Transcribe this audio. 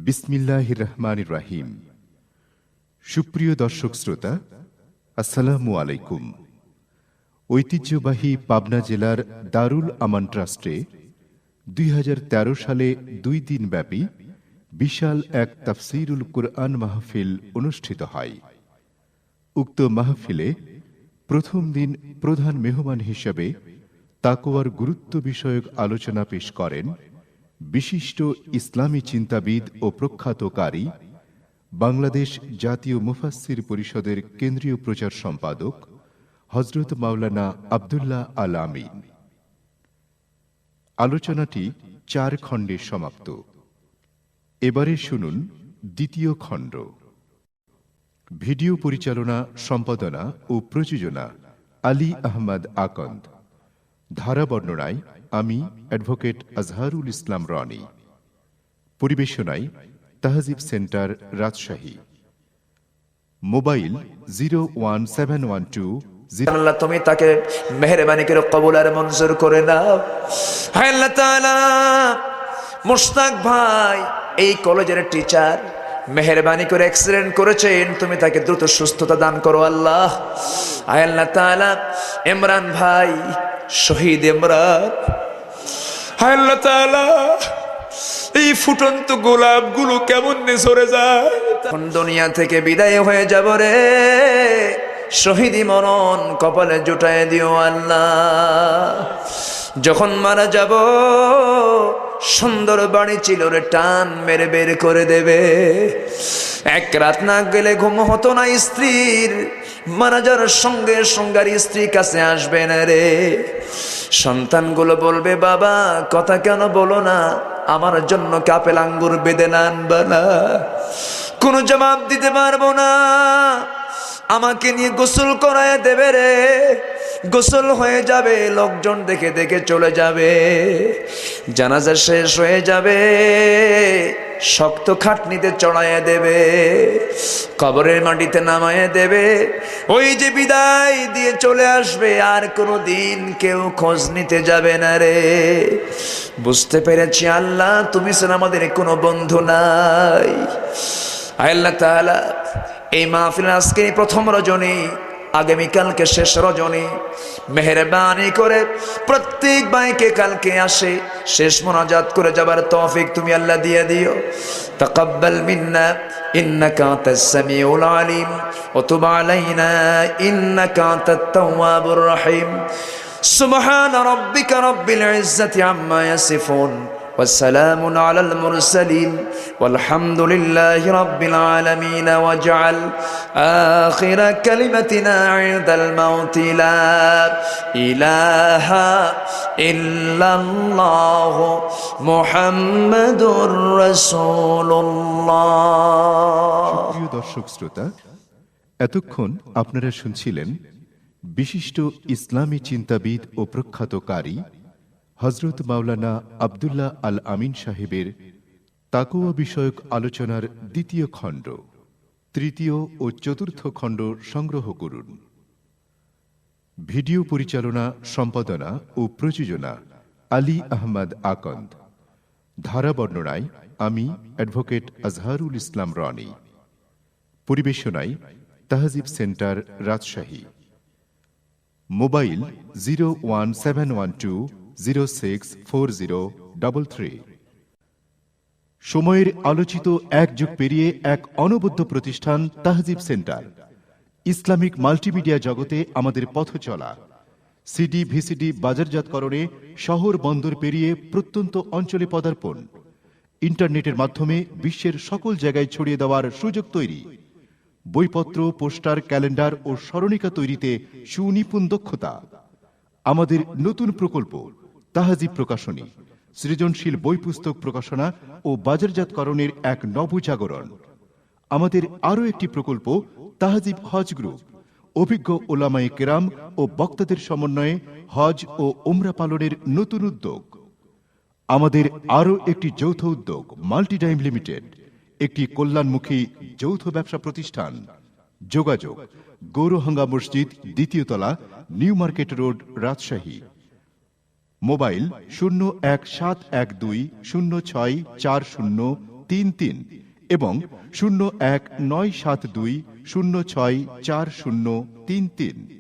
বিসমিল্লাহির রহমানির রহিম। সুপ্রিয় দর্শক শ্রোতা, আসসালামু আলাইকুম। ঐতিহ্যবাহী পাবনা জেলার দারুল আমান ট্রাস্টে 2013 সালে 2 দিন ব্যাপী বিশাল এক তাফসীরুল কুরআন মাহফিল অনুষ্ঠিত হয়। উক্ত মাহফিলে প্রথম দিন প্রধান মেহমান হিসেবে তাকওয়ার গুরুত্ব বিষয়ক আলোচনা পেশ করেন বিশিষ্ট ইসলামী চিন্তাবিদ ও প্রখ্যাত কারি, বাংলাদেশ জাতীয় মুফাসসির পরিষদের কেন্দ্রীয় প্রচার সম্পাদক হযরত মাওলানা আব্দুল্লাহ আল আমিন। আলোচনাটি 4 খণ্ডে সমাপ্ত। এবারে শুনুন দ্বিতীয় খণ্ড। ভিডিও পরিচালনা, সম্পাদনা ও প্রযোজনা আলী আহমদ আকন্দ। ধারা বর্ণনায় আমি advocate Azharul Islam Roni. পরিবেশনায় তাহজিব centre, Rajshahi. Mobile 01712 আল্লাহ তুমি তাকে মেহেরবানি করে কবুল আর মঞ্জুর করে নাও। হায় আল্লাহ তাআলা, মুশতাক ভাই এই কলেজের টিচার, মেহেরবানি করে অ্যাক্সিডেন্ট করেছেন, তুমি তাকে দ্রুত সুস্থতা দান করো আল্লাহ। হায় আল্লাহ তাআলা, ইমরান ভাই শহীদ ইমরান, হায় আল্লাহ তাআলা এই ফুটন্ত গোলাপ গুলো কেমন সরে যায়, দুনিয়া থেকে বিদায় হয়ে যাব রে, শহীদি মরণ কপালে জুটায় দিও আল্লাহ। যখন মারা যাব সুন্দর বাড়ি ছিল রে, টান মেরে বের করে দেবে। এক রাত না গেলে ঘুম হতো না স্ত্রীর, মারা যাওয়ার সঙ্গে সঙ্গে স্ত্রীর কাছে আসবে না রে। সন্তানগুলো বলবে, বাবা কথা কেন বলো না, আমার জন্য কাপেল আঙ্গুর বেঁধে আনবা না। কোনো জবাব দিতে পারবো না, আমাকে নিয়ে গোসল করায় দেবে রে। গোসল হয়ে যাবে, লোকজন দেখে দেখে চলে যাবে, জানাজা শেষ হয়ে যাবে, শক্ত খাটনিতে চড়াইয়া দেবে, কবরের মাটিতে নামাইয়া দেবে। ওই যে বিদায় দিয়ে চলে আসবে, আর কোনো দিন কেউ খোঁজ নিতে যাবে না রে। বুঝতে পেরেছি আল্লাহ, তুমি ছাড়া আমাদের কোনো বন্ধু নাই। আল্লাহ তাআলা এই মাহফিল আজকে প্রথম রজনী, আগামীকালকে শেষ রজনী, মেহেরবানি করে প্রত্যেক ভাইকে কালকে আসে শেষ মোনাজাত করে যাবার তৌফিক তুমি আল্লাহ দিয়ে দিও। তাকাব্বাল মিন্না ইন্নাকা আনতাস সামিউল আলিম ওয়া তুব আলাইনা ইন্নাকা আনতাত তাওয়াবুর রহিম। সুবহানা রাব্বিকা রাব্বিল ইজ্জাতি আম্মা ইয়াসিফুন والسلام على المرسلين والحمد لله رب العالمين واجعل آخر كلمتنا عند الموت لا إله إلا الله محمد رسول الله। প্রিয় দর্শক শ্রোতা, এতক্ষণ আপনারা শুনছিলেন বিশিষ্ট ইসলামী চিন্তাবিদ ও প্রখ্যাত কারি হযরত মাওলানা আব্দুল্লাহ আল আমিন সাহেবের তাকওয়া বিষয়ক আলোচনার দ্বিতীয় খণ্ড। তৃতীয় ও চতুর্থ খণ্ড সংগ্রহ করুন। ভিডিও পরিচালনা, সম্পাদনা ও প্রযোজনা আলী আহমদ আকন্দ। ধারা বর্ণনায় আমি advocate Azharul Islam Roni. পরিবেশনায় তাহজিব centre, Rajshahi. Mobile 01712064033। সময়ের আলোচিত এক যুগ পেরিয়ে এক অনবদ্য প্রতিষ্ঠান তাহজিব সেন্টার। ইসলামিক মাল্টিমিডিয়া জগতে আমাদের পথ চলা। সিডি ভিসিডি বাজারজাতকরণে শহর বন্দর পেরিয়ে প্রত্যন্ত অঞ্চলে পদার্পণ। ইন্টারনেটের মাধ্যমে বিশ্বের সকল জায়গায় ছড়িয়ে দেওয়ার সুযোগ তৈরি। বইপত্র, পোস্টার, ক্যালেন্ডার ও স্মরণিকা তৈরিতে সুনিপুণ দক্ষতা। আমাদের নতুন প্রকল্প তাহজিব প্রকাশনী, সৃজনশীল বই পুস্তক প্রকাশনা ও বাজারজাতকরণের এক নবজাগরণ। আমাদের আরও একটি প্রকল্প তাহজিব হজ গ্রুপ, অভিজ্ঞ ওলামায়ে কেরাম ও বক্তাদের সমন্বয়ে হজ ও উমরা পালনের নতুন উদ্যোগ। আমাদের আরও একটি যৌথ উদ্যোগ মাল্টিডাইম লিমিটেড, একটি কল্যাণমুখী যৌথ ব্যবসা প্রতিষ্ঠান। যোগাযোগ গৌরহাঙ্গা মসজিদ, দ্বিতীয় তলা, new market road, Rajshahi. Mobile 017120640 এবং 01972064 033